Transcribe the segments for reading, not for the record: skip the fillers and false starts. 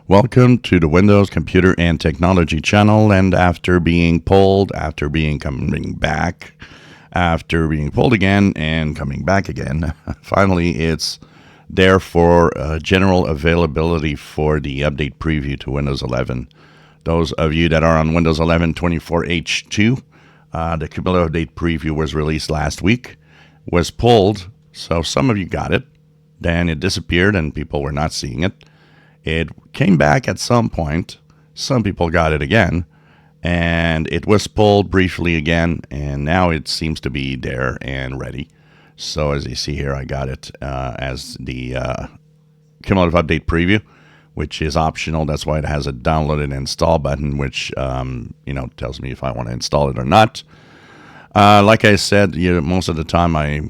Welcome to the Windows Computer and Technology channel. And after being pulled, after being coming back, after being pulled again and coming back again, finally it's there for general availability for the update preview to Windows 11. Those of you that are on Windows 11 24H2, the cumulative update preview was released last week, was pulled, so some of you got it, then it disappeared and people were not seeing it. It came back at some point, some people got it again, and it was pulled briefly again, and now it seems to be there and ready. So as you see here, I got it as the cumulative update preview, which is optional. That's why it has a download and install button, which tells me if I want to install it or not. Like I said, most of the time I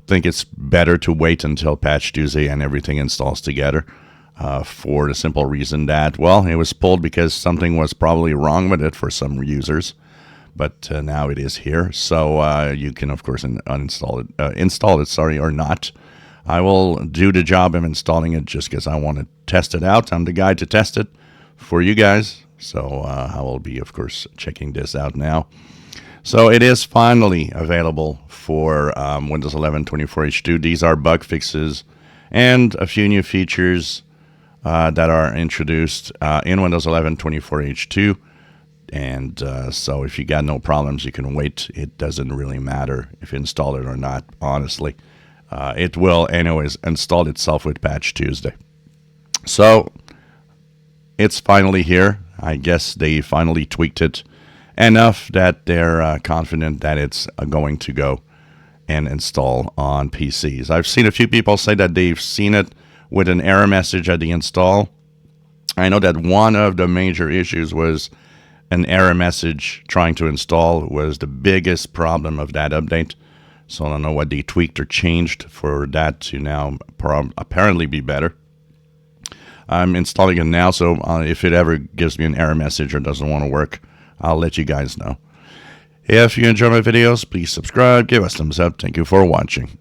think it's better to wait until Patch Tuesday and everything installs together. For the simple reason that, well, it was pulled because something was probably wrong with it for some users, but now it is here. So you can, of course, install it, or not. I will do the job of installing it just because I want to test it out. I'm the guy to test it for you guys. So I will be, of course, checking this out now. So it is finally available for Windows 11 24H2. These are bug fixes and a few new features that are introduced in Windows 11 24H2. And so if you got no problems, you can wait. It doesn't really matter if you install it or not, honestly. It will anyways install itself with Patch Tuesday. So it's finally here. I guess they finally tweaked it enough that they're confident that it's going to go and install on PCs. I've seen a few people say that they've seen it with an error message at the install. I know that one of the major issues was an error message trying to install was the biggest problem of that update. So I don't know what they tweaked or changed for that to now apparently be better. I'm installing it now, so if it ever gives me an error message or doesn't want to work, I'll let you guys know. If you enjoy my videos, please subscribe, give us a thumbs up. Thank you for watching.